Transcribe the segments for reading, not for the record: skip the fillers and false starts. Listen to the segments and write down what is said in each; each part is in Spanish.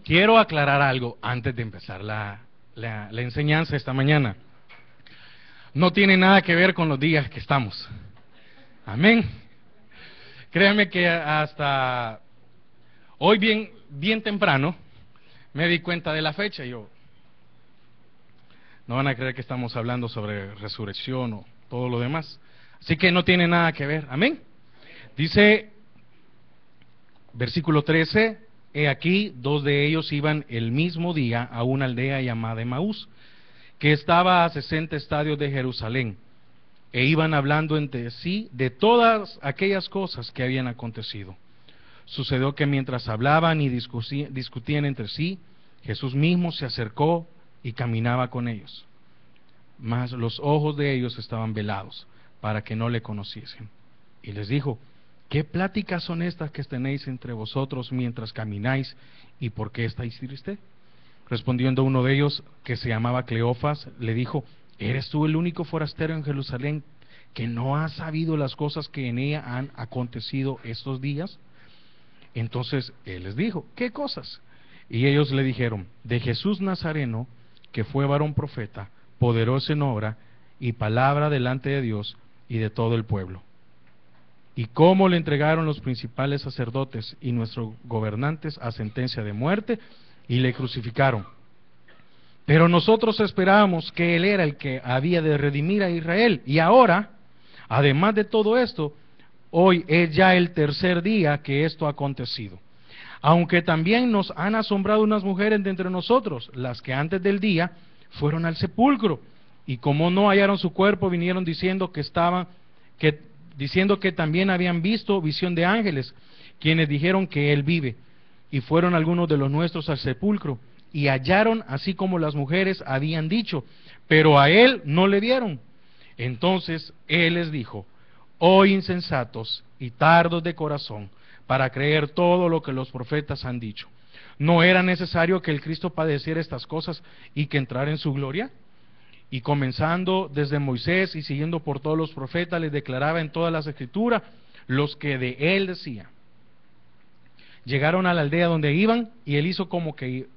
Quiero aclarar algo antes de empezar la enseñanza esta mañana. No tiene nada que ver con los días que estamos. Amén. Créanme que hasta hoy bien temprano me di cuenta de la fecha. Yo no van a creer que estamos hablando sobre resurrección o todo lo demás. Así que no tiene nada que ver. Amén. Dice, versículo 13, he aquí, 2 de ellos iban el mismo día a una aldea llamada Emaús, que estaba a 60 estadios de Jerusalén, e iban hablando entre sí de todas aquellas cosas que habían acontecido. Sucedió que mientras hablaban y discutían entre sí, Jesús mismo se acercó y caminaba con ellos. Mas los ojos de ellos estaban velados, para que no le conociesen. Y les dijo, ¿qué pláticas son estas que tenéis entre vosotros mientras camináis, y por qué estáis tristes? Respondiendo uno de ellos, que se llamaba Cleofas, le dijo, ¿eres tú el único forastero en Jerusalén que no ha sabido las cosas que en ella han acontecido estos días? Entonces él les dijo, ¿qué cosas? Y ellos le dijeron, de Jesús Nazareno, que fue varón profeta, poderoso en obra y palabra delante de Dios y de todo el pueblo. Y cómo le entregaron los principales sacerdotes y nuestros gobernantes a sentencia de muerte, y le crucificaron. Pero nosotros esperábamos que él era el que había de redimir a Israel. Y ahora, además de todo esto, hoy es ya el tercer día que esto ha acontecido. Aunque también nos han asombrado unas mujeres de entre nosotros, las que antes del día fueron al sepulcro, y como no hallaron su cuerpo, vinieron diciendo que también habían visto visión de ángeles, quienes dijeron que él vive. Y fueron algunos de los nuestros al sepulcro, y hallaron así como las mujeres habían dicho, pero a él no le vieron. Entonces él les dijo, oh insensatos y tardos de corazón, para creer todo lo que los profetas han dicho. ¿No era necesario que el Cristo padeciera estas cosas y que entrara en su gloria? Y comenzando desde Moisés y siguiendo por todos los profetas, les declaraba en todas las escrituras los que de él decían. Llegaron a la aldea donde iban, y él hizo como que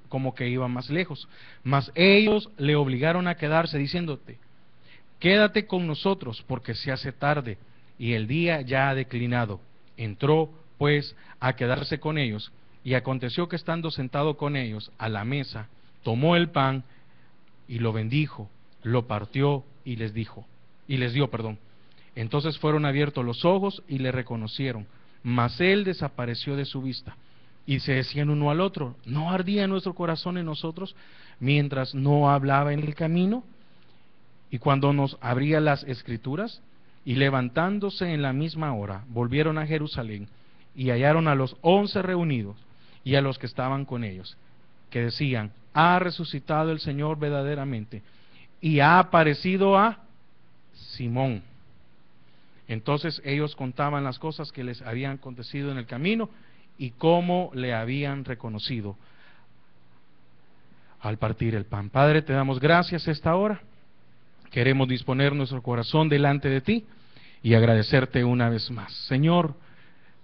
iba más lejos. Mas ellos le obligaron a quedarse, diciéndote, quédate con nosotros, porque se hace tarde, y el día ya ha declinado. Entró, pues, a quedarse con ellos, y aconteció que estando sentado con ellos a la mesa, tomó el pan, y lo bendijo, lo partió, y les dio. Entonces fueron abiertos los ojos, y le reconocieron. Mas él desapareció de su vista, y se decían uno al otro, ¿no ardía nuestro corazón en nosotros, mientras no hablaba en el camino? Y cuando nos abría las escrituras, y levantándose en la misma hora, volvieron a Jerusalén, y hallaron a los 11 reunidos, y a los que estaban con ellos, que decían, ha resucitado el Señor verdaderamente, y ha aparecido a Simón. Entonces ellos contaban las cosas que les habían acontecido en el camino y cómo le habían reconocido al partir el pan. Padre, te damos gracias esta hora. Queremos disponer nuestro corazón delante de ti y agradecerte una vez más. Señor,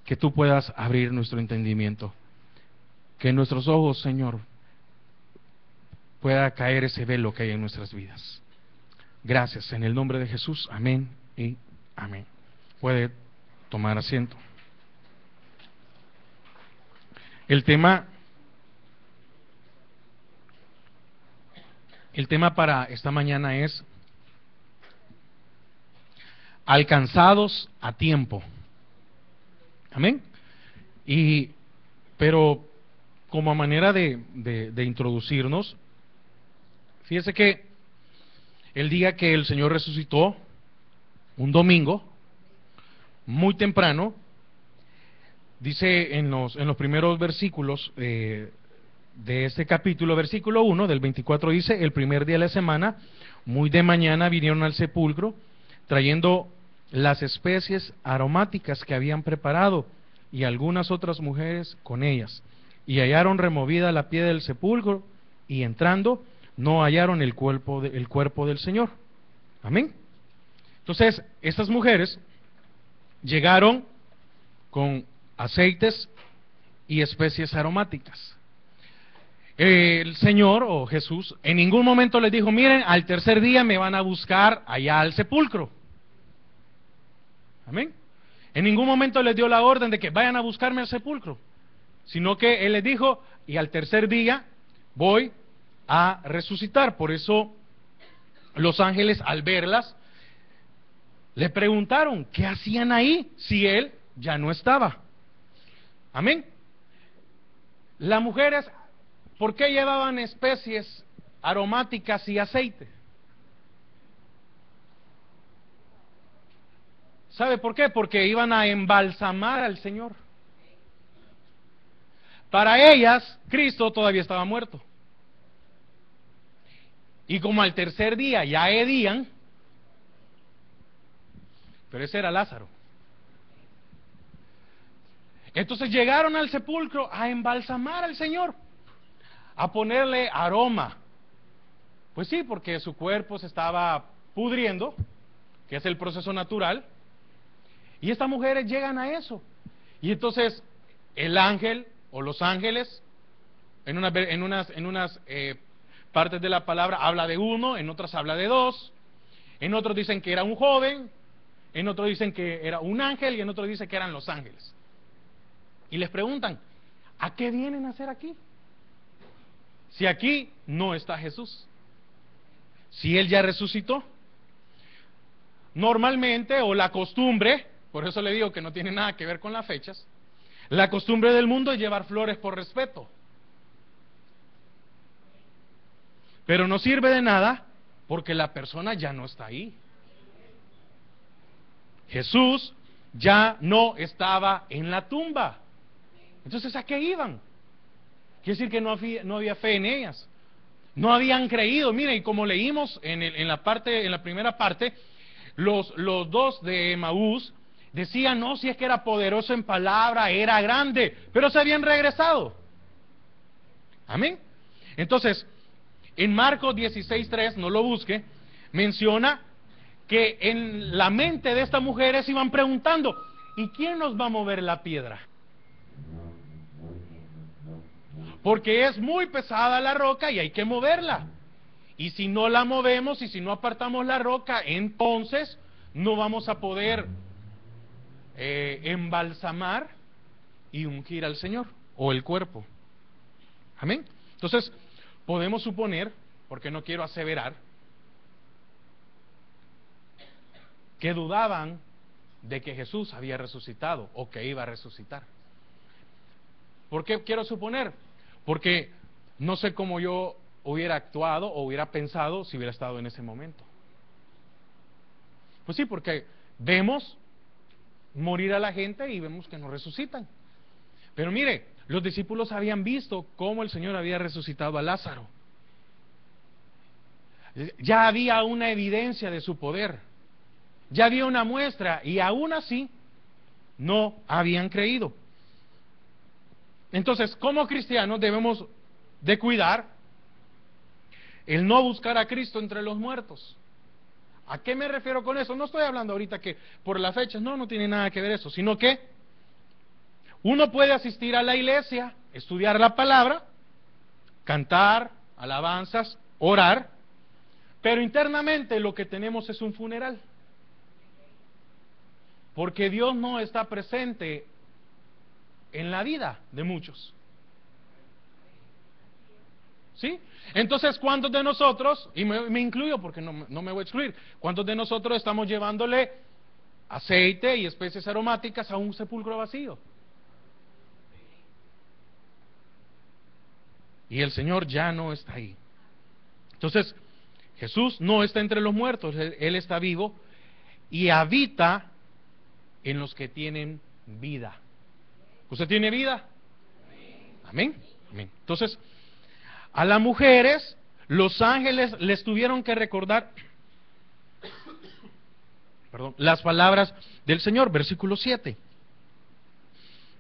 que tú puedas abrir nuestro entendimiento, que en nuestros ojos, Señor, pueda caer ese velo que hay en nuestras vidas. Gracias, en el nombre de Jesús. Amén y amén. Puede tomar asiento. El tema para esta mañana es alcanzados a tiempo. Amén. Pero como a manera de introducirnos, fíjese que el día que el Señor resucitó, un domingo, muy temprano, dice en los primeros versículos de este capítulo, versículo 1 del 24 dice, el primer día de la semana, muy de mañana vinieron al sepulcro, trayendo las especies aromáticas que habían preparado, y algunas otras mujeres con ellas, y hallaron removida la piedra del sepulcro, y entrando, no hallaron el cuerpo del Señor. Amén. Entonces, estas mujeres llegaron con aceites y especies aromáticas. El Señor o Jesús en ningún momento les dijo, miren, al tercer día me van a buscar allá al sepulcro. Amén. En ningún momento les dio la orden de que vayan a buscarme al sepulcro, sino que Él les dijo, y al tercer día voy a resucitar. Por eso los ángeles, al verlas, le preguntaron, ¿qué hacían ahí si Él ya no estaba? Amén. Las mujeres, ¿por qué llevaban especies aromáticas y aceite? ¿Sabe por qué? Porque iban a embalsamar al Señor. Para ellas, Cristo todavía estaba muerto. Y como al tercer día ya hedían, pero ese era Lázaro. Entonces llegaron al sepulcro a embalsamar al Señor, a ponerle aroma. Pues sí, porque su cuerpo se estaba pudriendo, que es el proceso natural, y estas mujeres llegan a eso. Y entonces el ángel o los ángeles, en unas partes de la palabra habla de uno, en otras habla de dos, en otros dicen que era un joven, en otros dicen que era un ángel y en otros dicen que eran los ángeles. Y les preguntan, ¿a qué vienen a hacer aquí? Si aquí no está Jesús, si Él ya resucitó. Normalmente, o la costumbre, por eso le digo que no tiene nada que ver con las fechas, la costumbre del mundo es llevar flores por respeto. Pero no sirve de nada porque la persona ya no está ahí. Jesús ya no estaba en la tumba. Entonces, ¿a qué iban? Quiere decir que no había fe en ellas. No habían creído. Miren, y como leímos en la primera parte, los dos de Emaús decían, no, si es que era poderoso en palabra, era grande, pero se habían regresado. Amén. Entonces, en Marcos 16:3, no lo busque, menciona que en la mente de estas mujeres iban preguntando, ¿y quién nos va a mover la piedra? Porque es muy pesada la roca y hay que moverla. Y si no la movemos y si no apartamos la roca, entonces no vamos a poder embalsamar y ungir al Señor o el cuerpo. Amén. Entonces, podemos suponer, porque no quiero aseverar, que dudaban de que Jesús había resucitado o que iba a resucitar. ¿Por qué quiero suponer? Porque no sé cómo yo hubiera actuado o hubiera pensado si hubiera estado en ese momento. Pues sí, porque vemos morir a la gente y vemos que no resucitan. Pero mire, los discípulos habían visto cómo el Señor había resucitado a Lázaro. Ya había una evidencia de su poder. Ya había una muestra y aún así no habían creído. Entonces, como cristianos debemos de cuidar el no buscar a Cristo entre los muertos. ¿A qué me refiero con eso? No estoy hablando ahorita que por las fechas, no tiene nada que ver eso, sino que uno puede asistir a la iglesia, estudiar la palabra, cantar, alabanzas, orar, pero internamente lo que tenemos es un funeral. Porque Dios no está presente en la vida de muchos. ¿Sí? Entonces, ¿cuántos de nosotros, y me incluyo porque no me voy a excluir, cuántos de nosotros estamos llevándole aceite y especies aromáticas a un sepulcro vacío? Y el Señor ya no está ahí. Entonces, Jesús no está entre los muertos, Él está vivo y habita en los que tienen vida. ¿Usted tiene vida? Amén. Amén. Entonces, a las mujeres, los ángeles les tuvieron que recordar las palabras del Señor, versículo 7,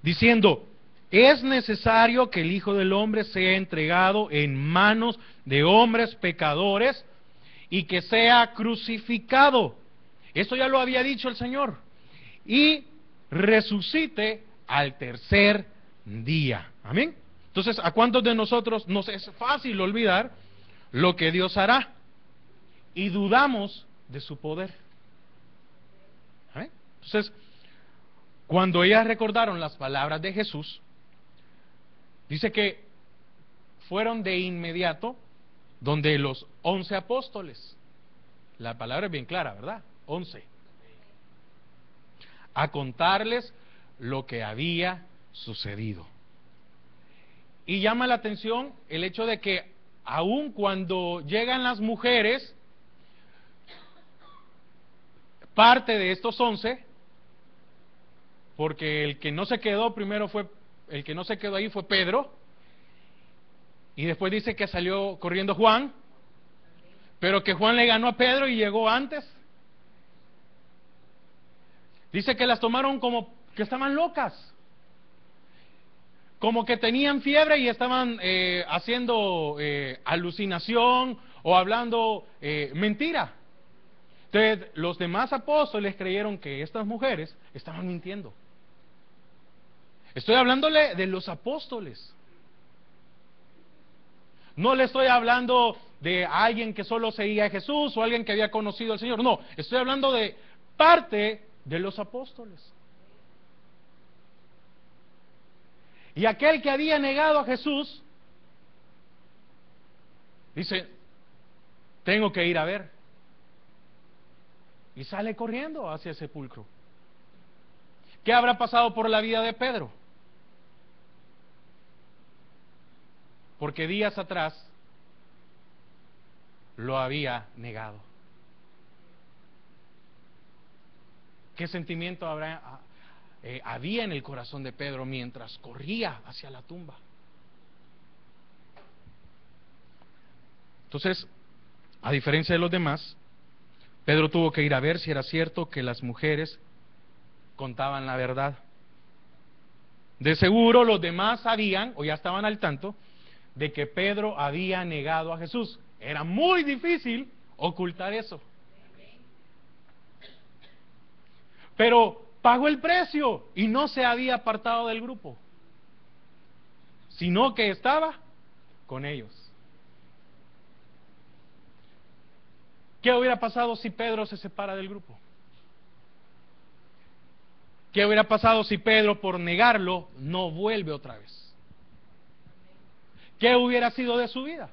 diciendo, es necesario que el Hijo del Hombre sea entregado en manos de hombres pecadores y que sea crucificado. Eso ya lo había dicho el Señor. Y resucite al tercer día. Amén. Entonces, ¿a cuántos de nosotros nos es fácil olvidar lo que Dios hará y dudamos de su poder? ¿Eh? Entonces, cuando ellas recordaron las palabras de Jesús, dice que fueron de inmediato donde los 11 apóstoles, la palabra es bien clara, ¿verdad? 11, a contarles lo que había sucedido. Y llama la atención el hecho de que aun cuando llegan las mujeres, parte de estos 11, porque el que no se quedó primero fue, el que no se quedó ahí fue Pedro, y después dice que salió corriendo Juan, pero que Juan le ganó a Pedro y llegó antes. Dice que las tomaron como que estaban locas, como que tenían fiebre y estaban haciendo alucinación o hablando mentira. Entonces, los demás apóstoles creyeron que estas mujeres estaban mintiendo. Estoy hablándole de los apóstoles. No le estoy hablando de alguien que solo seguía a Jesús o alguien que había conocido al Señor. No, estoy hablando de parte de los apóstoles. Y aquel que había negado a Jesús dice, tengo que ir a ver. Y sale corriendo hacia el sepulcro. ¿Qué habrá pasado por la vida de Pedro? Porque días atrás lo había negado. ¿Qué sentimiento había en el corazón de Pedro mientras corría hacia la tumba? Entonces, a diferencia de los demás, Pedro tuvo que ir a ver si era cierto que las mujeres contaban la verdad. De seguro los demás sabían o ya estaban al tanto de que Pedro había negado a Jesús. Era muy difícil ocultar eso. Pero pagó el precio y no se había apartado del grupo, sino que estaba con ellos. ¿Qué hubiera pasado si Pedro se separa del grupo? ¿Qué hubiera pasado si Pedro, por negarlo, no vuelve otra vez? ¿Qué hubiera sido de su vida?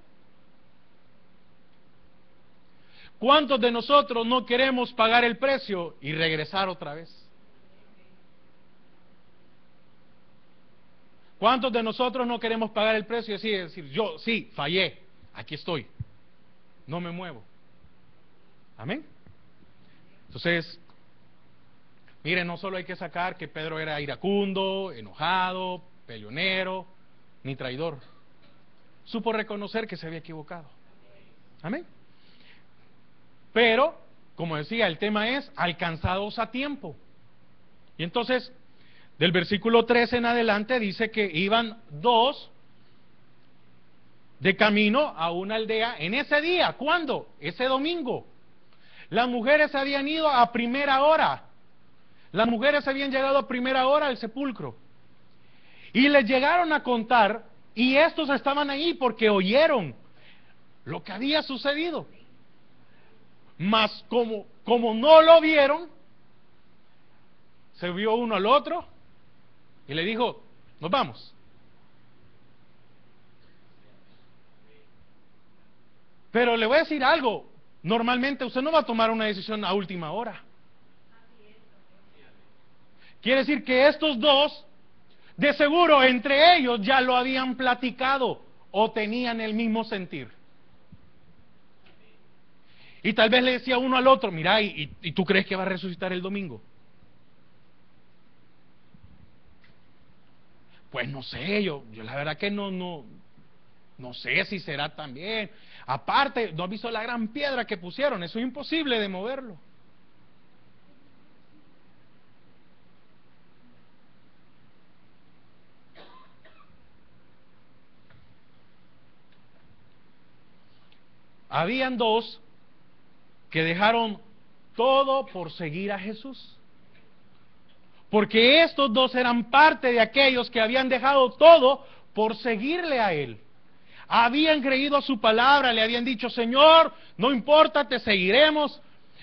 ¿Cuántos de nosotros no queremos pagar el precio y regresar otra vez? ¿Cuántos de nosotros no queremos pagar el precio y decir, yo sí, fallé, aquí estoy, no me muevo? Amén. Entonces, miren, no solo hay que sacar que Pedro era iracundo, enojado, peleonero, ni traidor. Supo reconocer que se había equivocado. Amén. Pero, como decía, el tema es alcanzados a tiempo. Y entonces, del versículo 13 en adelante dice que iban dos de camino a una aldea en ese día. ¿Cuándo? Ese domingo. Las mujeres habían ido a primera hora. Las mujeres habían llegado a primera hora al sepulcro. Y les llegaron a contar, y estos estaban ahí porque oyeron lo que había sucedido. Mas como no lo vieron, se vio uno al otro y le dijo, nos vamos. Pero le voy a decir algo, normalmente usted no va a tomar una decisión a última hora. Quiere decir que estos dos, de seguro entre ellos ya lo habían platicado o tenían el mismo sentir. Y tal vez le decía uno al otro, mira, ¿y tú crees que va a resucitar el domingo? Pues no sé, yo la verdad que no sé si será tan bien. Aparte, ¿no has visto la gran piedra que pusieron? Eso es imposible de moverlo. Habían dos que dejaron todo por seguir a Jesús. Porque estos dos eran parte de aquellos que habían dejado todo por seguirle a Él. Habían creído a su palabra, le habían dicho: Señor, no importa, te seguiremos,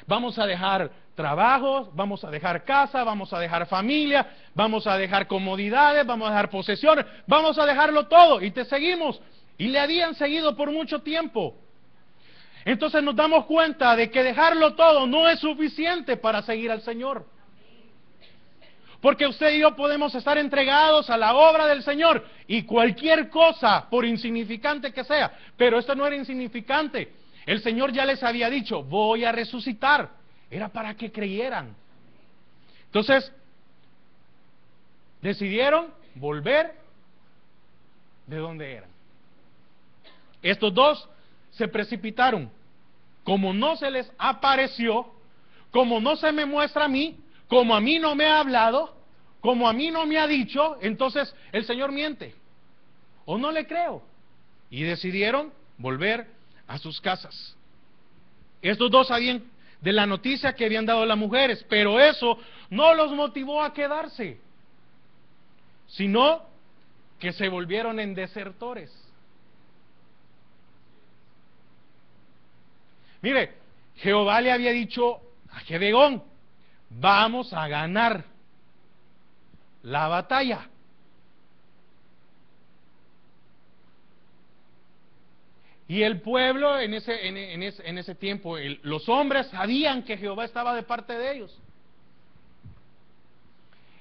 vamos a dejar trabajos, vamos a dejar casa, vamos a dejar familia, vamos a dejar comodidades, vamos a dejar posesiones, vamos a dejarlo todo y te seguimos. Y le habían seguido por mucho tiempo. Entonces nos damos cuenta de que dejarlo todo no es suficiente para seguir al Señor. Porque usted y yo podemos estar entregados a la obra del Señor y cualquier cosa, por insignificante que sea, pero esto no era insignificante. El Señor ya les había dicho: voy a resucitar. Era para que creyeran. Entonces, decidieron volver de donde eran. Estos dos se precipitaron. Como no se les apareció, como no se me muestra a mí, como a mí no me ha hablado, como a mí no me ha dicho, entonces el Señor miente. O no le creo. Y decidieron volver a sus casas. Estos dos sabían de la noticia que habían dado las mujeres, pero eso no los motivó a quedarse, sino que se volvieron en desertores. Mire, Jehová le había dicho a Gedeón: vamos a ganar la batalla. Y el pueblo en ese tiempo, los hombres sabían que Jehová estaba de parte de ellos.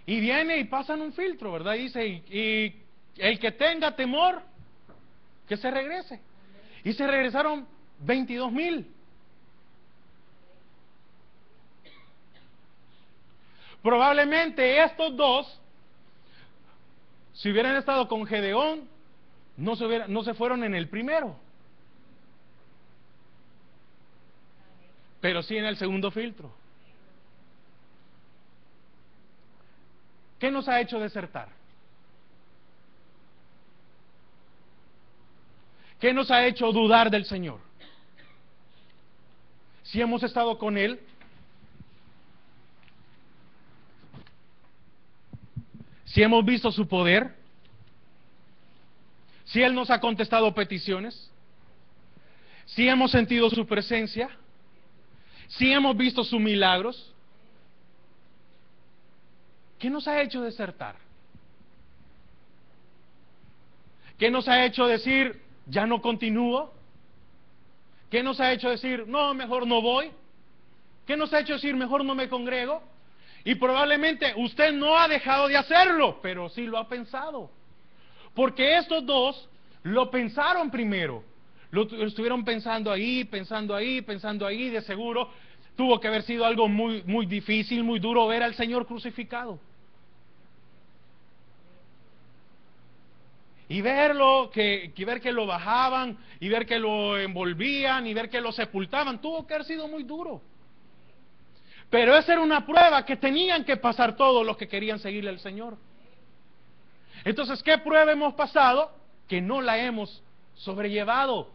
Y viene y pasan un filtro, ¿verdad? Y dice: y el que tenga temor, que se regrese. Y se regresaron 22,000. Probablemente estos dos, si hubieran estado con Gedeón, no se fueron en el primero, pero sí en el segundo filtro. ¿Qué nos ha hecho desertar? ¿Qué nos ha hecho dudar del Señor? Si hemos estado con Él, si hemos visto su poder, si Él nos ha contestado peticiones, si hemos sentido su presencia, si hemos visto sus milagros, ¿qué nos ha hecho desertar? ¿Qué nos ha hecho decir: ya no continúo? ¿Qué nos ha hecho decir: no, mejor no voy? ¿Qué nos ha hecho decir: mejor no me congrego? Y probablemente usted no ha dejado de hacerlo, pero sí lo ha pensado. Porque estos dos lo pensaron primero. Lo estuvieron pensando ahí, pensando ahí, pensando ahí. De seguro tuvo que haber sido algo muy, muy difícil, muy duro ver al Señor crucificado. Y verlo, ver que lo bajaban, y ver que lo envolvían, y ver que lo sepultaban, tuvo que haber sido muy duro. Pero esa era una prueba que tenían que pasar todos los que querían seguirle al Señor. Entonces, ¿qué prueba hemos pasado? Que no la hemos sobrellevado,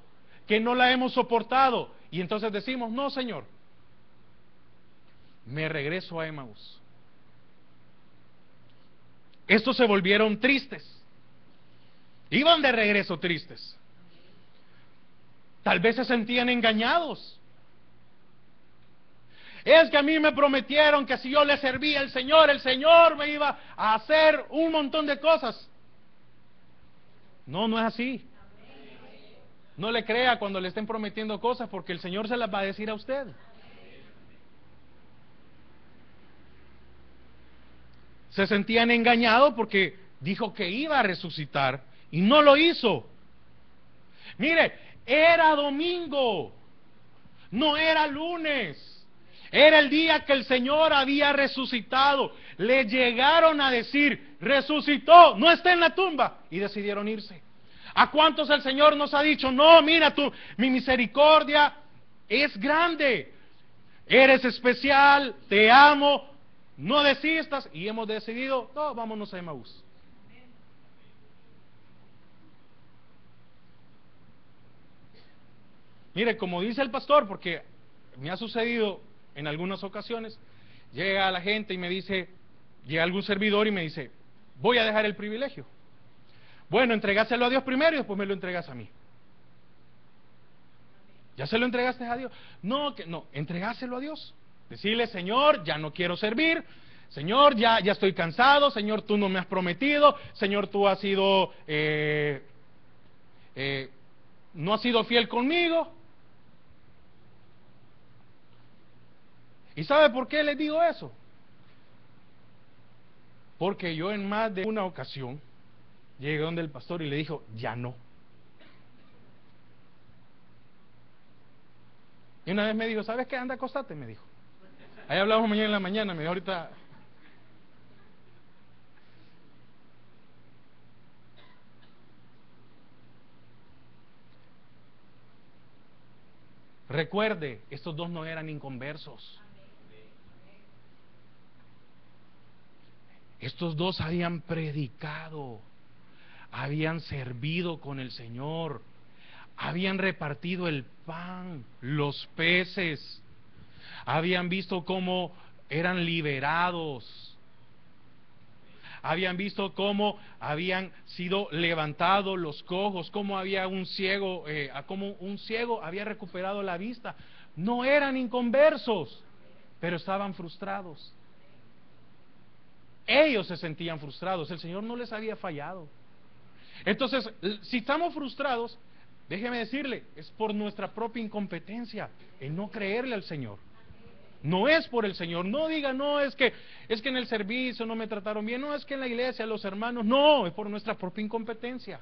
que no la hemos soportado. Y entonces decimos: no, Señor, me regreso a Emaús. Estos se volvieron tristes. Iban de regreso tristes. Tal vez se sentían engañados. Es que a mí me prometieron que si yo le servía al Señor, el Señor me iba a hacer un montón de cosas. No, no es así. No le crea cuando le estén prometiendo cosas, porque el Señor se las va a decir a usted. Se sentían engañados porque dijo que iba a resucitar y no lo hizo. Mire, era domingo, no era lunes. Era el día que el Señor había resucitado. Le llegaron a decir: resucitó, no está en la tumba. Y decidieron irse. ¿A cuántos el Señor nos ha dicho: no, mira tú, mi misericordia es grande, eres especial, te amo, no desistas? Y hemos decidido: no, vámonos a Emaús. Mire, como dice el pastor, porque me ha sucedido en algunas ocasiones, llega la gente y me dice, llega algún servidor y me dice: voy a dejar el privilegio, Bueno, entregáselo a Dios primero y después me lo entregas a mí. ¿Ya se lo entregaste a Dios? No, entregáselo a Dios. Decirle, Señor, ya no quiero servir. Señor, ya estoy cansado. Señor, tú no me has prometido. Señor, tú has sido, no has sido fiel conmigo. ¿Y sabe por qué les digo eso? Porque yo en más de una ocasión llegué donde el pastor y le dijo, ya no. Y una vez me dijo, ¿sabes qué? Anda, acostate, me dijo. Ahí hablamos mañana en la mañana, me dijo ahorita. Recuerde, estos dos no eran inconversos. Estos dos habían predicado, habían servido con el Señor, habían repartido el pan, los peces, habían visto cómo eran liberados, habían visto cómo habían sido levantados los cojos, cómo había un ciego, cómo un ciego había recuperado la vista. No eran inconversos, pero estaban frustrados. Ellos se sentían frustrados, el Señor no les había fallado. Entonces, si estamos frustrados, déjeme decirle, es por nuestra propia incompetencia en no creerle al Señor. No es por el Señor. No diga, no, es que en el servicio no me trataron bien, no, es que en la iglesia los hermanos, no, es por nuestra propia incompetencia.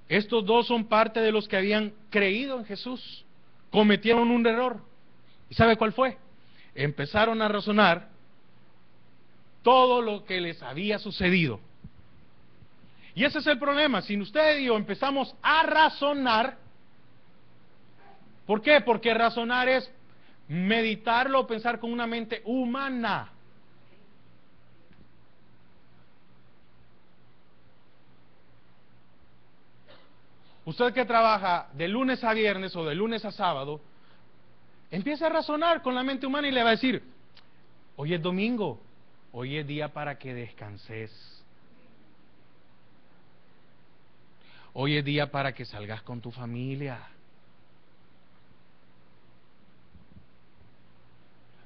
Estos dos son parte de los que habían creído en Jesús, cometieron un error. ¿Y sabe cuál fue? Empezaron a razonar todo lo que les había sucedido. Y ese es el problema. Si usted y yo empezamos a razonar, ¿por qué? Porque razonar es meditarlo o pensar con una mente humana. Usted que trabaja de lunes a viernes o de lunes a sábado, empieza a razonar con la mente humana y le va a decir, hoy es domingo, hoy es día para que descanses. Hoy es día para que salgas con tu familia.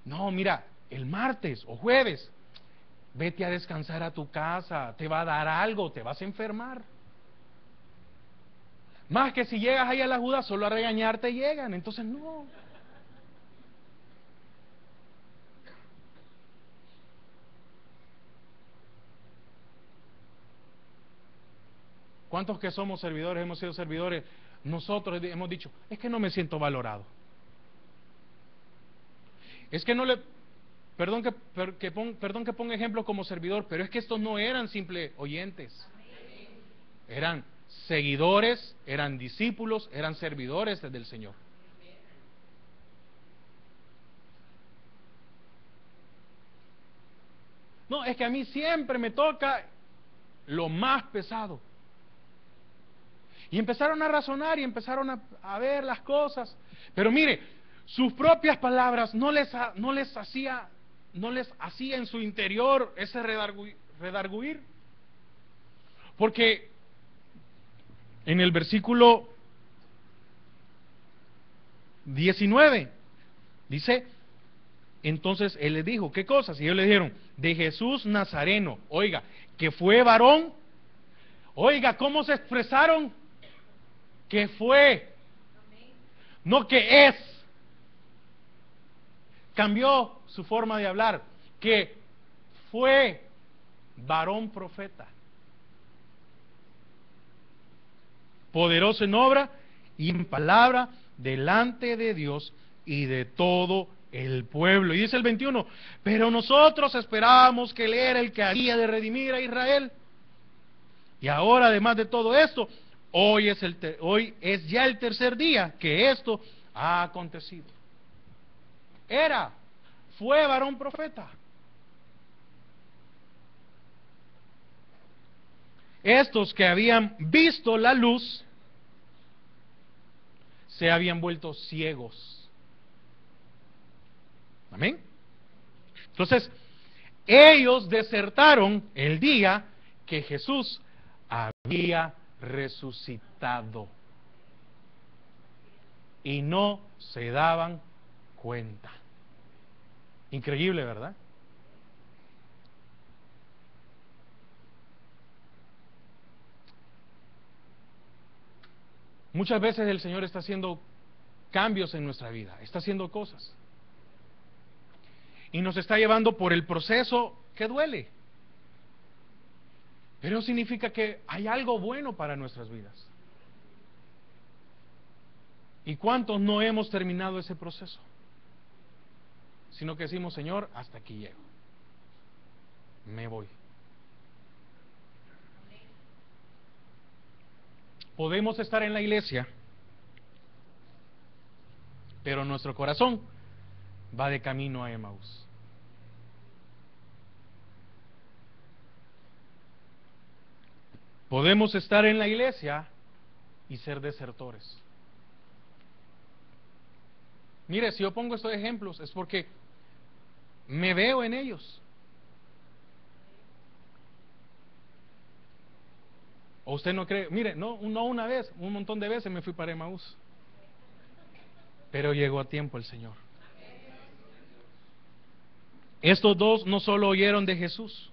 No, mira, el martes o jueves, vete a descansar a tu casa, te va a dar algo, te vas a enfermar. Más que si llegas ahí a la Judas, solo a regañarte llegan, entonces no. ¿Cuántos que somos servidores, hemos sido servidores? Nosotros hemos dicho, es que no me siento valorado. Es que no le... Perdón que ponga ejemplo como servidor, pero es que estos no eran simples oyentes. Eran seguidores, eran discípulos, eran servidores del Señor. No, es que a mí siempre me toca lo más pesado. Y empezaron a razonar y empezaron a ver las cosas. Pero mire, sus propias palabras no les hacía en su interior ese redarguir. Porque en el versículo 19 dice, entonces él les dijo, ¿qué cosas? Y ellos le dijeron, de Jesús Nazareno, oiga, que fue varón. Oiga, ¿cómo se expresaron? Que fue, no que es. Cambió su forma de hablar, que fue varón profeta, poderoso en obra y en palabra delante de Dios y de todo el pueblo. Y dice el 21, pero nosotros esperábamos que Él era el que había de redimir a Israel. Y ahora, además de todo esto, hoy es ya el tercer día que esto ha acontecido. Fue varón profeta. Estos que habían visto la luz se habían vuelto ciegos. Amén. Entonces, ellos desertaron el día que Jesús había resucitado. Y no se daban cuenta. Increíble, ¿verdad? Muchas veces el Señor está haciendo cambios en nuestra vida, está haciendo cosas. Y nos está llevando por el proceso que duele. Pero significa que hay algo bueno para nuestras vidas. ¿Y cuántos no hemos terminado ese proceso? Sino que decimos, Señor, hasta aquí llego. Me voy. Podemos estar en la iglesia, pero nuestro corazón va de camino a Emaús. Podemos estar en la iglesia y ser desertores. Mire, si yo pongo estos ejemplos es porque me veo en ellos. ¿O usted no cree? Mire, no una vez, un montón de veces me fui para Emaús. Pero llegó a tiempo el Señor. Estos dos no solo oyeron de Jesús,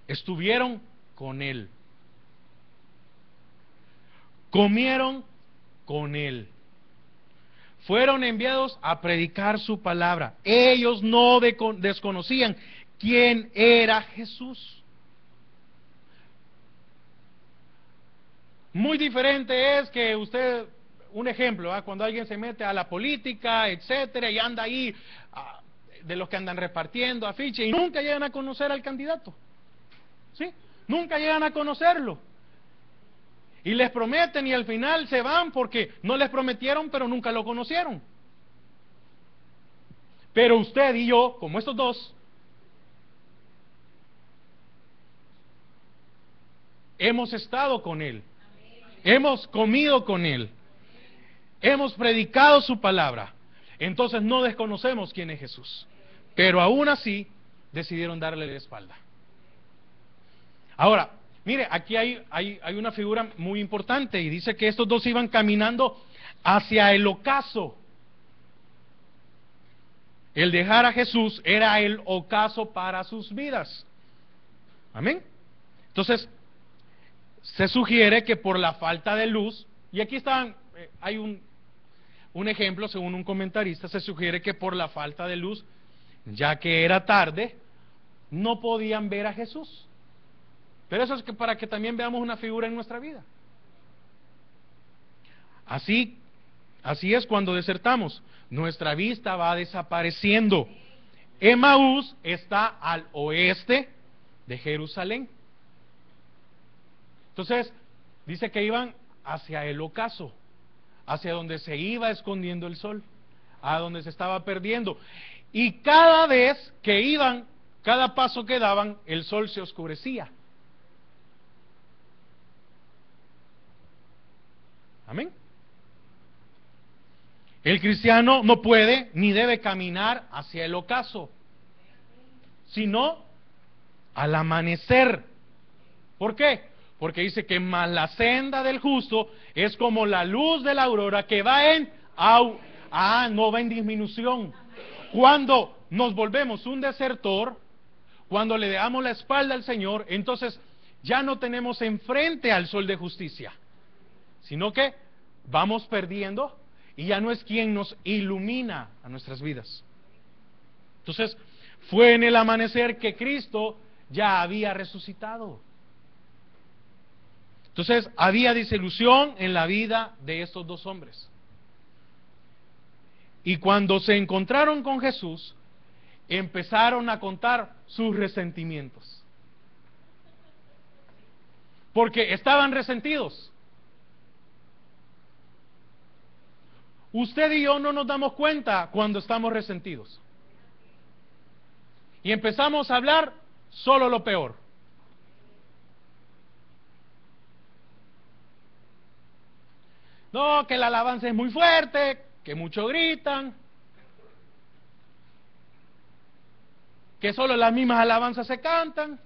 estuvieron con Él, comieron con Él, fueron enviados a predicar su palabra. Ellos no desconocían quién era Jesús. Muy diferente es que usted, un ejemplo, cuando alguien se mete a la política, etcétera, y anda ahí, de los que andan repartiendo afiches, y nunca llegan a conocer al candidato. ¿Sí? Nunca llegan a conocerlo. Y les prometen y al final se van porque no les prometieron, pero nunca lo conocieron. Pero usted y yo, como estos dos, hemos estado con Él. Hemos comido con Él. Hemos predicado su palabra. Entonces no desconocemos quién es Jesús. Pero aún así decidieron darle la espalda. Ahora, mire, aquí hay una figura muy importante y dice que estos dos iban caminando hacia el ocaso. El dejar a Jesús era el ocaso para sus vidas. Amén. Entonces, se sugiere que por la falta de luz, y aquí hay un ejemplo según un comentarista, se sugiere que por la falta de luz, ya que era tarde, no podían ver a Jesús. Pero eso es para que también veamos una figura en nuestra vida. Así es cuando desertamos, nuestra vista va desapareciendo. Emaús está al oeste de Jerusalén. Entonces, dice que iban hacia el ocaso, hacia donde se iba escondiendo el sol, a donde se estaba perdiendo. Y cada vez que iban, cada paso que daban, el sol se oscurecía. Amén. El cristiano no puede ni debe caminar hacia el ocaso, sino al amanecer. ¿Por qué? Porque dice que más la senda del justo es como la luz de la aurora que va no va en disminución. Cuando nos volvemos un desertor, cuando le damos la espalda al Señor, entonces ya no tenemos enfrente al sol de justicia, sino que vamos perdiendo y ya no es quien nos ilumina a nuestras vidas. Entonces, fue en el amanecer que Cristo ya había resucitado. Entonces, había desilusión en la vida de estos dos hombres. Y cuando se encontraron con Jesús, empezaron a contar sus resentimientos. Porque estaban resentidos. Usted y yo no nos damos cuenta cuando estamos resentidos. Y empezamos a hablar solo lo peor. No, que la alabanza es muy fuerte, que mucho gritan, que solo las mismas alabanzas se cantan,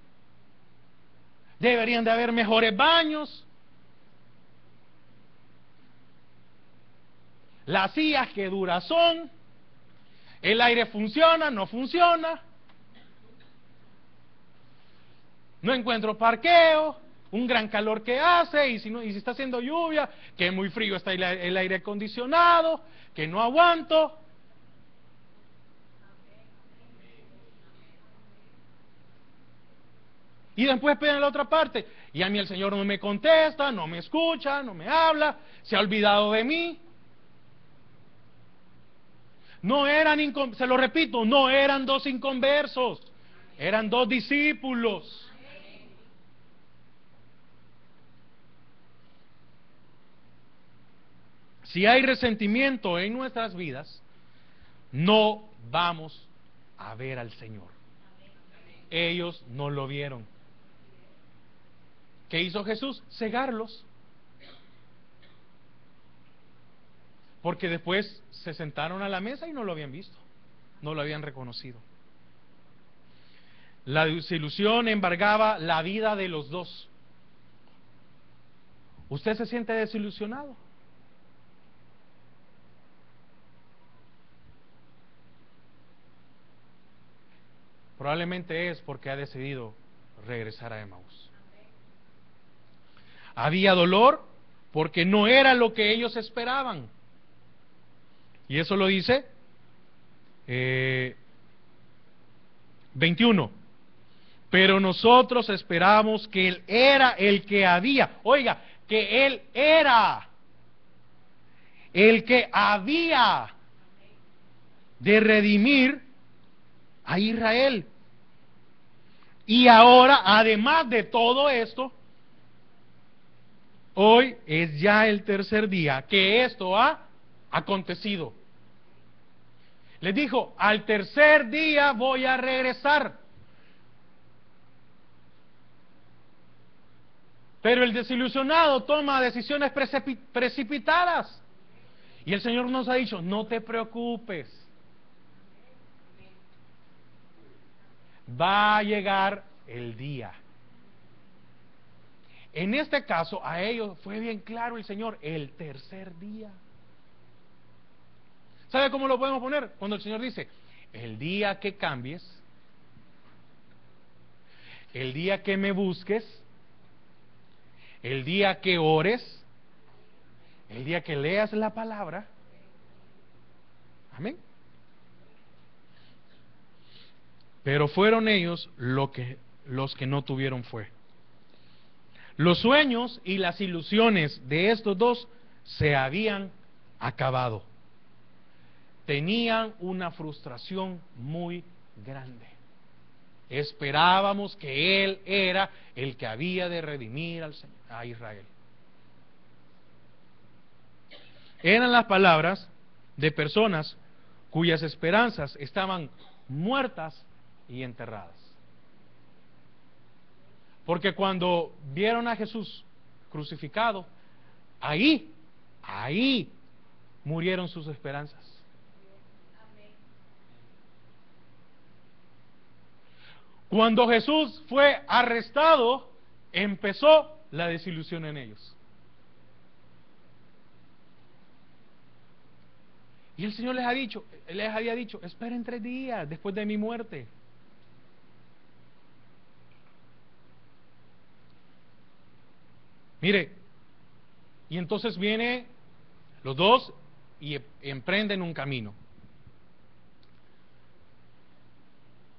deberían de haber mejores baños, las sillas que duras son, el aire funciona, no funciona, no encuentro parqueo, un gran calor que hace, y si está haciendo lluvia, que muy frío está el aire acondicionado, que no aguanto. Y después piden la otra parte, y a mí el Señor no me contesta, no me escucha, no me habla, se ha olvidado de mí. No eran, se lo repito, no eran dos inconversos, eran dos discípulos. Si hay resentimiento en nuestras vidas, no vamos a ver al Señor. Ellos no lo vieron. ¿Qué hizo Jesús? Cegarlos. Porque después se sentaron a la mesa y no lo habían visto, no lo habían reconocido. La desilusión embargaba la vida de los dos. ¿Usted se siente desilusionado? Probablemente es porque ha decidido regresar a Emaús. Había dolor porque no era lo que ellos esperaban. Y eso lo dice 21. Pero nosotros esperamos que Él era el que había. Oiga, que Él era el que había de redimir a Israel. Y ahora, además de todo esto, hoy es ya el tercer día que esto ha acontecido. Les dijo, al tercer día voy a regresar. Pero el desilusionado toma decisiones precipitadas. Y el Señor nos ha dicho, no te preocupes. Va a llegar el día. En este caso, a ellos fue bien claro el Señor, el tercer día. ¿Sabe cómo lo podemos poner? Cuando el Señor dice, el día que cambies, el día que me busques, el día que ores, el día que leas la palabra. Amén. Pero fueron ellos los que no tuvieron fe. Los sueños y las ilusiones de estos dos se habían acabado. Tenían una frustración muy grande. Esperábamos que Él era el que había de redimir a Israel. Eran las palabras de personas cuyas esperanzas estaban muertas y enterradas. Porque cuando vieron a Jesús crucificado, ahí murieron sus esperanzas. Cuando Jesús fue arrestado, empezó la desilusión en ellos. Y el Señor les había dicho, esperen 3 días después de mi muerte. Mire, y entonces viene los dos y emprenden un camino.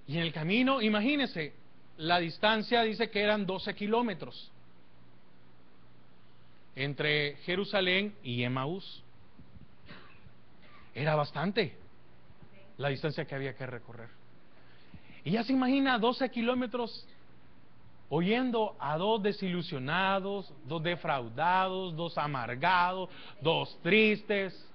Y en el camino, imagínense, la distancia dice que eran 12 kilómetros entre Jerusalén y Emaús. Era bastante la distancia que había que recorrer. Y ya se imagina 12 kilómetros oyendo a dos desilusionados, dos defraudados, dos amargados, dos tristes.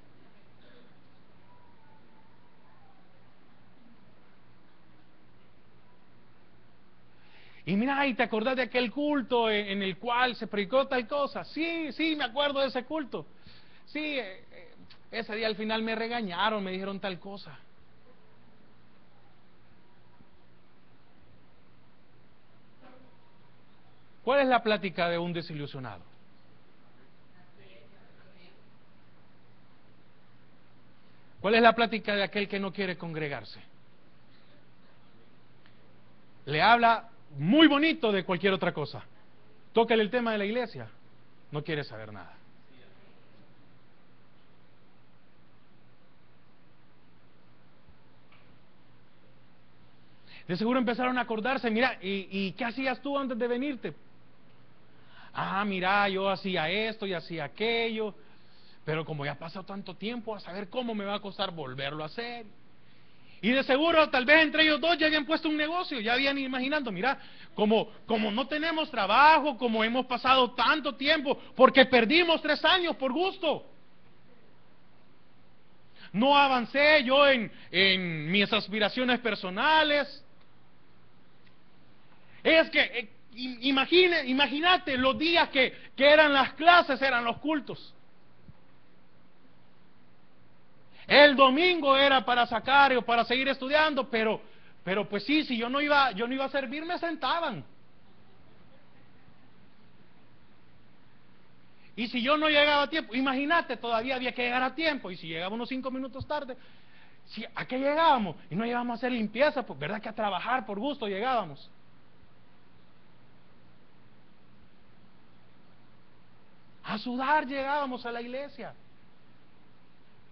Y mira, ¿y te acordás de aquel culto en el cual se predicó tal cosa? Sí, me acuerdo de ese culto. Sí, ese día al final me regañaron, me dijeron tal cosa. ¿Cuál es la plática de un desilusionado? ¿Cuál es la plática de aquel que no quiere congregarse? Le habla muy bonito de cualquier otra cosa. Tócale el tema de la iglesia, no quiere saber nada. De seguro empezaron a acordarse, mira, ¿y qué hacías tú antes de venirte? Ah, mira, yo hacía esto y hacía aquello, pero como ya ha pasado tanto tiempo, a saber cómo me va a costar volverlo a hacer. Y de seguro, tal vez entre ellos dos ya habían puesto un negocio, ya habían imaginando, mira, como no tenemos trabajo, como hemos pasado tanto tiempo, porque perdimos 3 años por gusto. No avancé yo en mis aspiraciones personales. Es que, imagínate los días que eran las clases, eran los cultos. El domingo era para sacar o para seguir estudiando, pero pues sí, si yo no iba a servir, me sentaban. Y si yo no llegaba a tiempo, imagínate, todavía había que llegar a tiempo, y si llegaba unos 5 minutos tarde, ¿a qué llegábamos? Y no llegábamos a hacer limpieza, pues verdad que a trabajar por gusto llegábamos. A sudar llegábamos a la iglesia.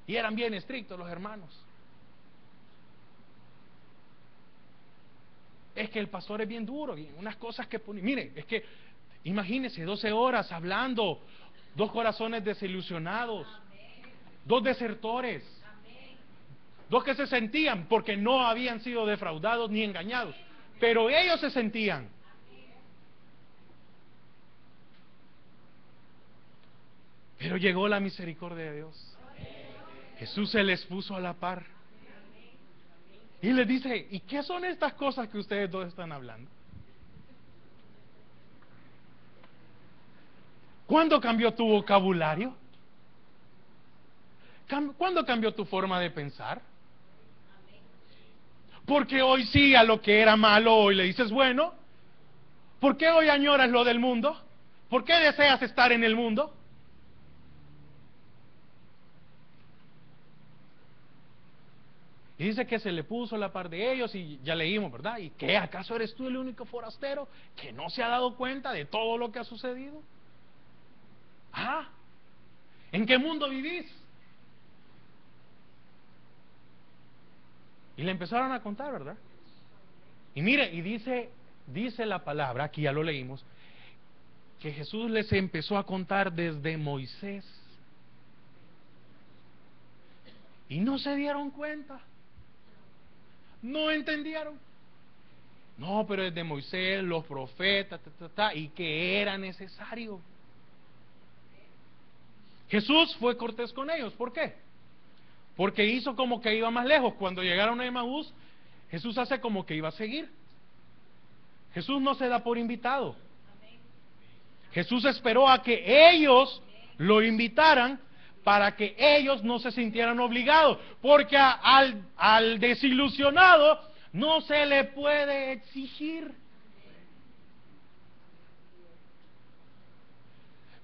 Y eran bien estrictos los hermanos. Es que el pastor es bien duro, y unas cosas que pone. Mire, es que imagínense 12 horas hablando, 2 corazones desilusionados, 2 desertores, 2 que se sentían porque no habían sido defraudados ni engañados, pero ellos se sentían. Pero llegó la misericordia de Dios. Jesús se les puso a la par y les dice, ¿y qué son estas cosas que ustedes dos están hablando? ¿Cuándo cambió tu vocabulario? ¿Cuándo cambió tu forma de pensar? Porque hoy sí a lo que era malo hoy le dices bueno. ¿Por qué hoy añoras lo del mundo? ¿Por qué deseas estar en el mundo? Y dice que se le puso a la par de ellos, y ya leímos, ¿verdad? ¿Y qué? ¿Acaso eres tú el único forastero que no se ha dado cuenta de todo lo que ha sucedido? ¿Ah? ¿En qué mundo vivís? Y le empezaron a contar, ¿verdad? Y mire, y dice la palabra, aquí ya lo leímos, que Jesús les empezó a contar desde Moisés. Y no se dieron cuenta. No entendieron. No, pero desde Moisés, los profetas, y que era necesario. Jesús fue cortés con ellos. ¿Por qué? Porque hizo como que iba más lejos. Cuando llegaron a Emaús, Jesús hace como que iba a seguir. Jesús no se da por invitado. Jesús esperó a que ellos lo invitaran para que ellos no se sintieran obligados. Porque al desilusionado no se le puede exigir.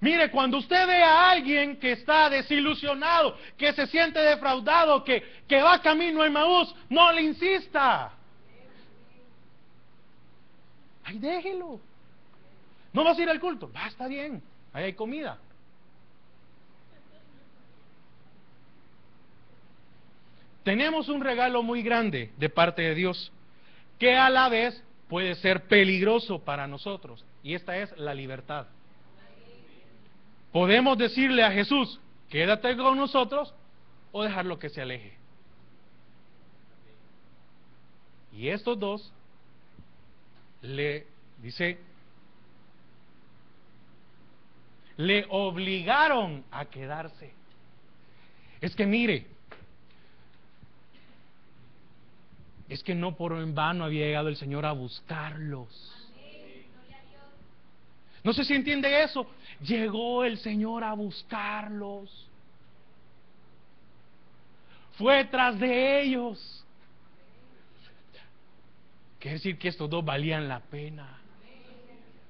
Mire, cuando usted ve a alguien que está desilusionado, que se siente defraudado, que va camino a Emaús, no le insista. Ay, déjelo. ¿No vas a ir al culto? Va, está bien, ahí hay comida. Tenemos un regalo muy grande de parte de Dios, que a la vez puede ser peligroso para nosotros, y esta es la libertad. Podemos decirle a Jesús, quédate con nosotros, o dejarlo que se aleje. Y estos dos le obligaron a quedarse. Es que mire, es que no por en vano había llegado el Señor a buscarlos. No sé si entiende eso. Llegó el Señor a buscarlos. Fue tras de ellos. Quiere decir que estos dos valían la pena.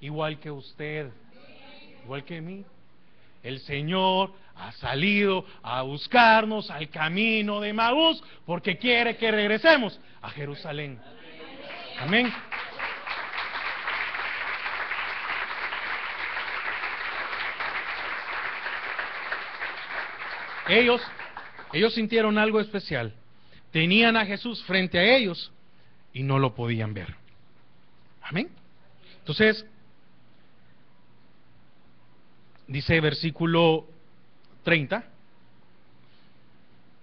igual que usted, igual que mí. El Señor ha salido a buscarnos al camino de Emaús porque quiere que regresemos a Jerusalén. Amén. Ellos sintieron algo especial. Tenían a Jesús frente a ellos y no lo podían ver. Amén. Entonces, dice versículo 30,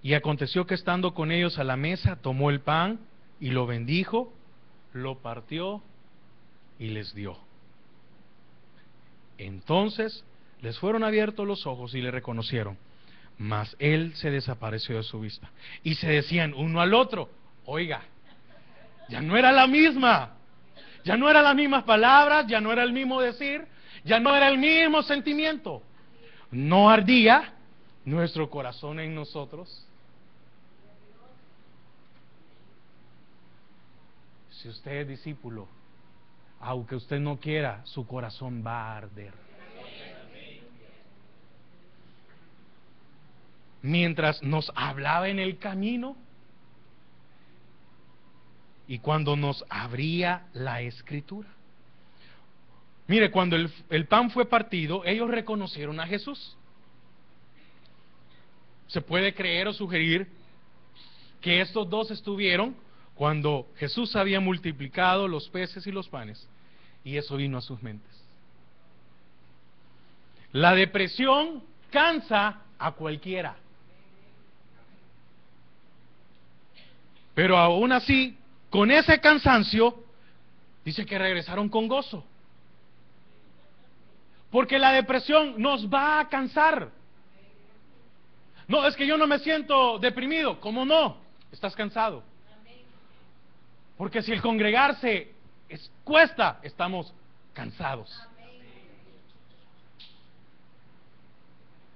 y aconteció que estando con ellos a la mesa, tomó el pan y lo bendijo, lo partió y les dio. Entonces les fueron abiertos los ojos y le reconocieron, mas él se desapareció de su vista. Y se decían uno al otro, oiga, ya no era la misma, ya no eran las mismas palabras, ya no era el mismo decir, ya no era el mismo sentimiento. ¿No ardía nuestro corazón en nosotros? Si usted es discípulo, aunque usted no quiera, su corazón va a arder. Mientras nos hablaba en el camino y cuando nos abría la Escritura. Mire, cuando el pan fue partido, ellos reconocieron a Jesús. Se puede creer o sugerir que estos dos estuvieron cuando Jesús había multiplicado los peces y los panes, y eso vino a sus mentes. La depresión cansa a cualquiera, pero aún así, con ese cansancio, dice que regresaron con gozo. Porque la depresión nos va a cansar. No, es que yo no me siento deprimido. ¿Cómo no? Estás cansado. Porque si el congregarse cuesta, estamos cansados.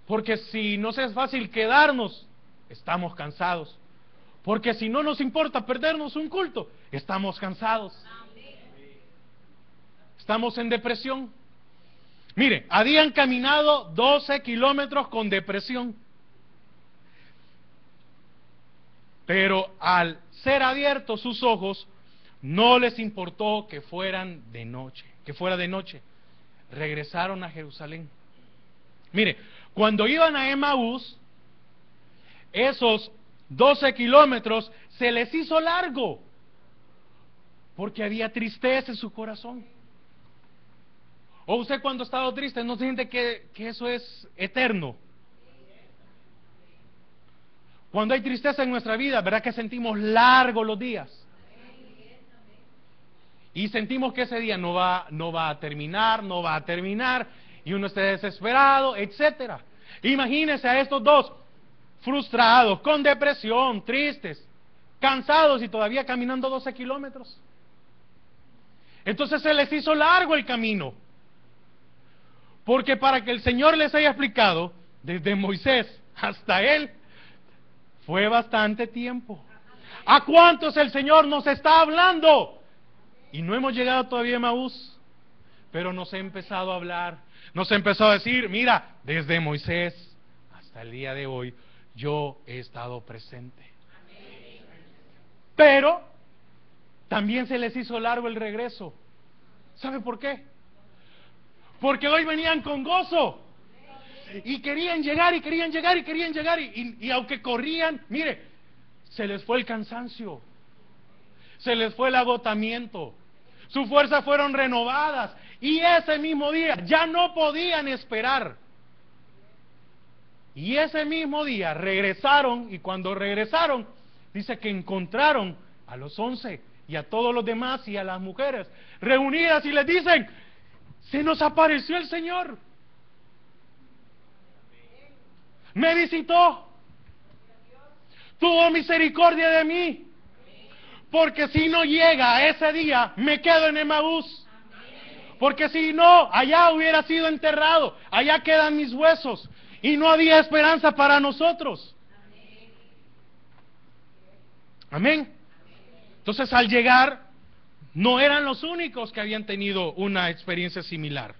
Porque si nos es fácil quedarnos, estamos cansados. Porque si no nos importa perdernos un culto, estamos cansados. Estamos en depresión. Mire, habían caminado 12 kilómetros con depresión. Pero al ser abiertos sus ojos, no les importó que fueran de noche, que fuera de noche. Regresaron a Jerusalén. Mire, cuando iban a Emaús, esos 12 kilómetros se les hizo largo, porque había tristeza en su corazón. O usted cuando ha estado triste, ¿no siente que eso es eterno? Cuando hay tristeza en nuestra vida, ¿verdad que sentimos largos los días? Y sentimos que ese día no va a terminar, y uno está desesperado, etcétera. Imagínense a estos dos, frustrados, con depresión, tristes, cansados y todavía caminando 12 kilómetros. Entonces se les hizo largo el camino. Porque para que el Señor les haya explicado, desde Moisés hasta Él, fue bastante tiempo. ¿A cuántos el Señor nos está hablando? Y no hemos llegado todavía a Emaús, pero nos ha empezado a hablar, nos ha empezado a decir, mira, desde Moisés hasta el día de hoy, yo he estado presente. Pero también se les hizo largo el regreso. ¿Sabe por qué? Porque hoy venían con gozo y querían llegar y aunque corrían, mire, se les fue el cansancio, se les fue el agotamiento, sus fuerzas fueron renovadas y ese mismo día ya no podían esperar. Y ese mismo día regresaron, y cuando regresaron, dice que encontraron a los 11 y a todos los demás y a las mujeres reunidas y les dicen, se nos apareció el Señor, me visitó, tuvo misericordia de mí, porque si no llega ese día, me quedo en Emaús, porque si no, allá hubiera sido enterrado, allá quedan mis huesos, y no había esperanza para nosotros. Amén. Entonces al llegar, no eran los únicos que habían tenido una experiencia similar.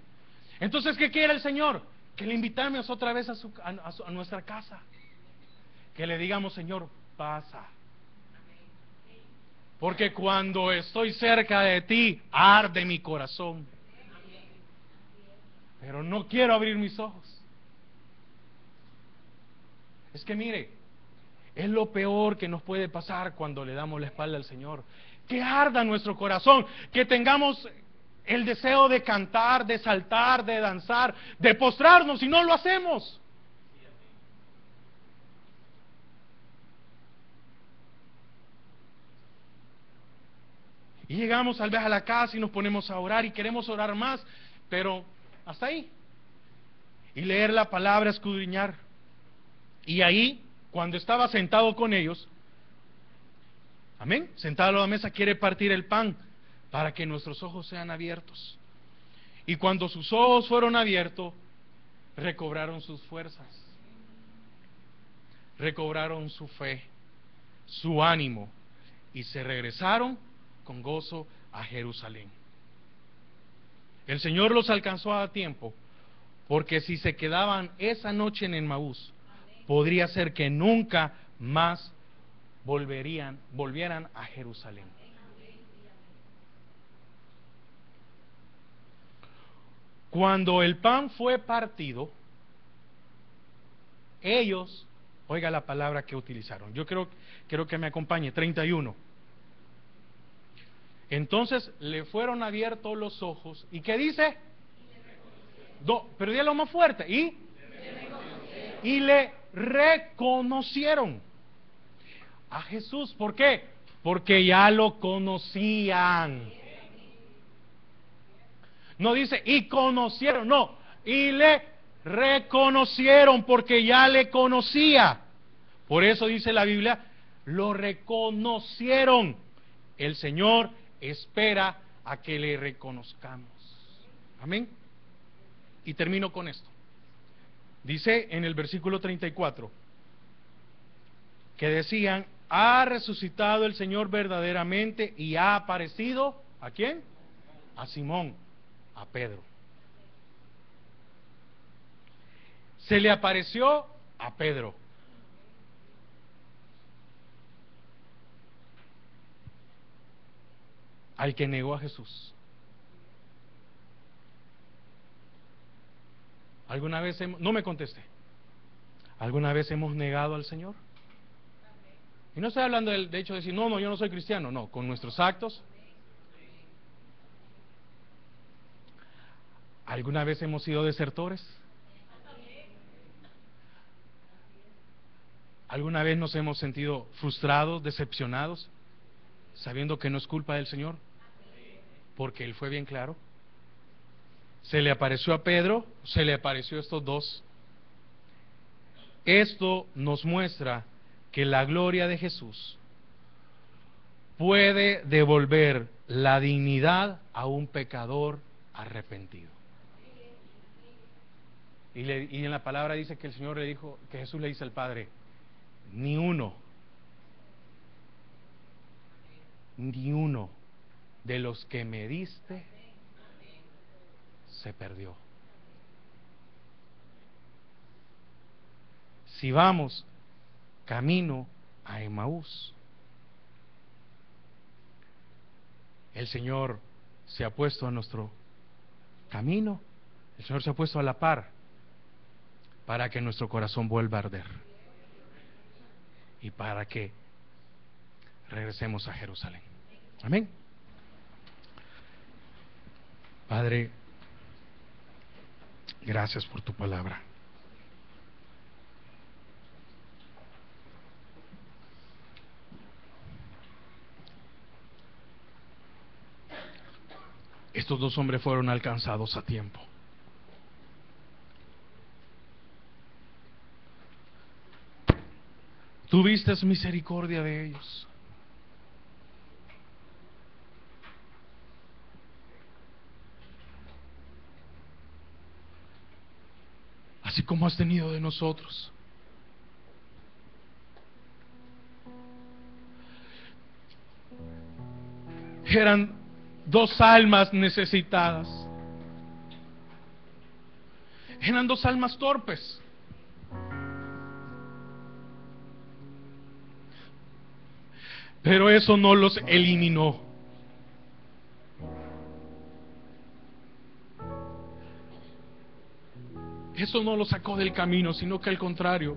Entonces, ¿qué quiere el Señor? Que le invitemos otra vez a nuestra casa. Que le digamos: Señor, pasa. Porque cuando estoy cerca de ti, arde mi corazón. Pero no quiero abrir mis ojos. Es que mire, es lo peor que nos puede pasar cuando le damos la espalda al Señor. Que arda nuestro corazón, que tengamos el deseo de cantar, de saltar, de danzar, de postrarnos, y no lo hacemos. Y llegamos tal vez a la casa y nos ponemos a orar y queremos orar más, pero hasta ahí. Y leer la palabra, escudriñar. Y ahí, cuando estaba sentado con ellos, amén, sentado a la mesa, quiere partir el pan para que nuestros ojos sean abiertos. Y cuando sus ojos fueron abiertos, recobraron sus fuerzas, recobraron su fe, su ánimo, y se regresaron con gozo a Jerusalén. El Señor los alcanzó a tiempo, porque si se quedaban esa noche en Emaús, podría ser que nunca más volvieran a Jerusalén. Cuando el pan fue partido, ellos, oiga la palabra que utilizaron, yo quiero que me acompañe, 31. Entonces le fueron abiertos los ojos, ¿y qué dice? Pero dígalo más fuerte, y le reconocieron a Jesús. ¿Por qué? Porque ya lo conocían. No dice y conocieron, no, y le reconocieron porque ya le conocía. Por eso dice la Biblia, lo reconocieron. El Señor espera a que le reconozcamos. Amén. Y termino con esto. Dice en el versículo 34 que decían: ha resucitado el Señor verdaderamente y ha aparecido ¿a quién? A Simón, a Pedro. Se le apareció a Pedro. Al que negó a Jesús. ¿Alguna vez no me conteste? ¿Alguna vez hemos negado al Señor? Y no estoy hablando de hecho de decir, no, yo no soy cristiano. No, con nuestros actos. ¿Alguna vez hemos sido desertores? ¿Alguna vez nos hemos sentido frustrados, decepcionados, sabiendo que no es culpa del Señor? Porque Él fue bien claro. Se le apareció a Pedro, se le apareció a estos dos. Esto nos muestra que la gloria de Jesús puede devolver la dignidad a un pecador arrepentido. Y en la palabra dice que el Señor le dijo, que Jesús le dice al Padre: ni uno de los que me diste se perdió. Si vamos camino a Emaús, el Señor se ha puesto a nuestro camino, el Señor se ha puesto a la par para que nuestro corazón vuelva a arder y para que regresemos a Jerusalén. Amén. Padre, gracias por tu palabra. Estos dos hombres fueron alcanzados a tiempo. Tuviste misericordia de ellos. Así como has tenido de nosotros. Eran dos almas necesitadas. Eran dos almas torpes. Pero eso no los eliminó. Eso no los sacó del camino, sino que al contrario,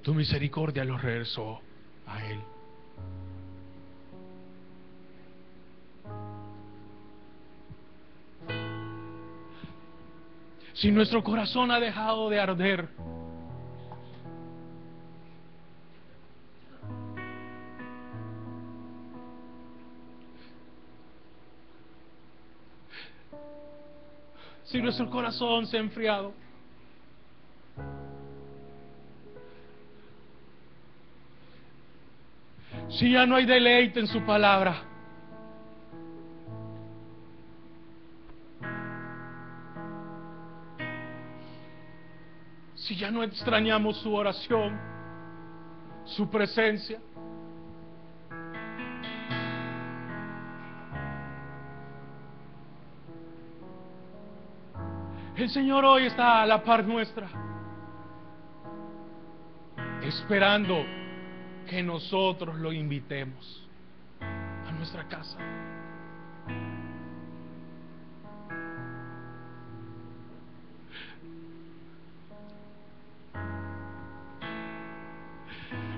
tu misericordia los regresó a Él. Si nuestro corazón ha dejado de arder, si nuestro corazón se ha enfriado, si ya no hay deleite en su palabra, si ya no extrañamos su oración, su presencia, el Señor hoy está a la par nuestra, esperando que nosotros lo invitemos a nuestra casa.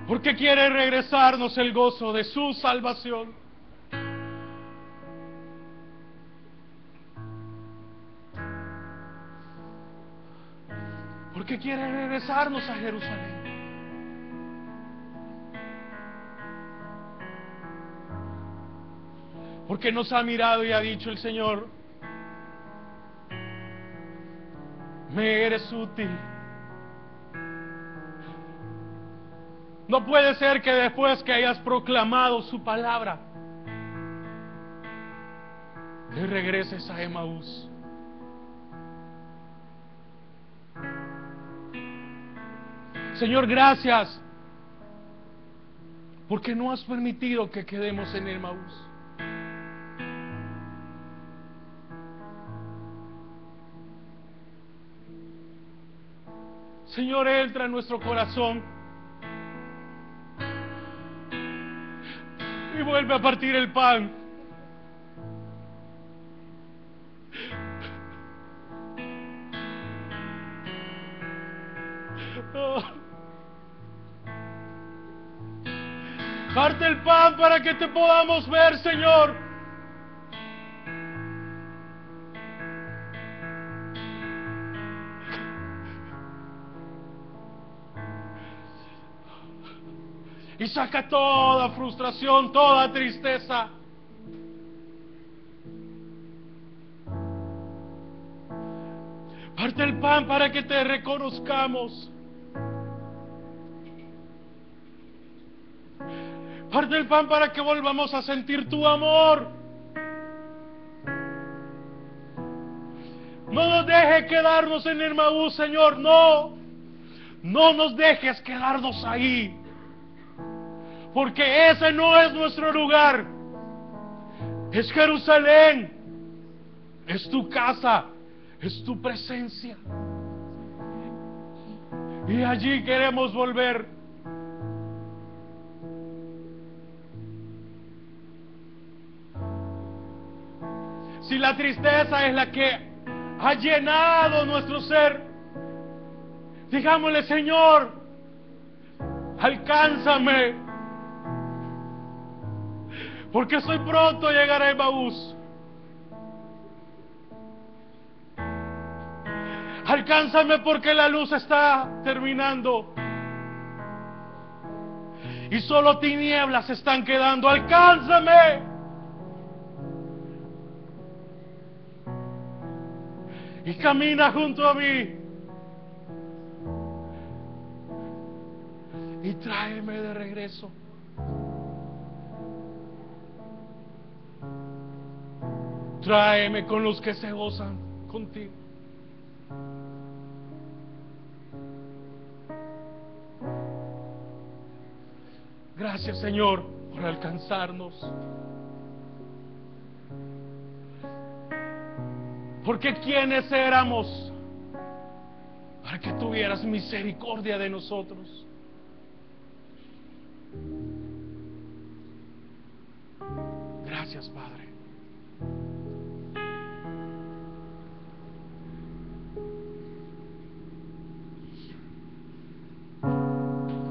Porque quiere regresarnos el gozo de su salvación. Porque quiere regresarnos a Jerusalén. Porque nos ha mirado y ha dicho el Señor: me eres útil. No puede ser que después que hayas proclamado su palabra, te regreses a Emaús. Señor, gracias, porque no has permitido que quedemos en Emaús. Señor, entra en nuestro corazón y vuelve a partir el pan. Oh. Parte el pan para que te podamos ver, Señor. Y saca toda frustración, toda tristeza. Parte el pan para que te reconozcamos. Parte el pan para que volvamos a sentir tu amor. No nos dejes quedarnos en Emaús, Señor, no. No nos dejes quedarnos ahí. Porque ese no es nuestro lugar. Es Jerusalén. Es tu casa. Es tu presencia. Y allí queremos volver. Si la tristeza es la que ha llenado nuestro ser, digámosle: Señor, alcánzame, porque estoy pronto a llegar a Emaús. Alcánzame porque la luz está terminando y solo tinieblas están quedando. Alcánzame. Y camina junto a mí y tráeme de regreso. Tráeme con los que se gozan contigo. Gracias, Señor, por alcanzarnos. Porque ¿quiénes éramos para que tuvieras misericordia de nosotros? Gracias, Padre.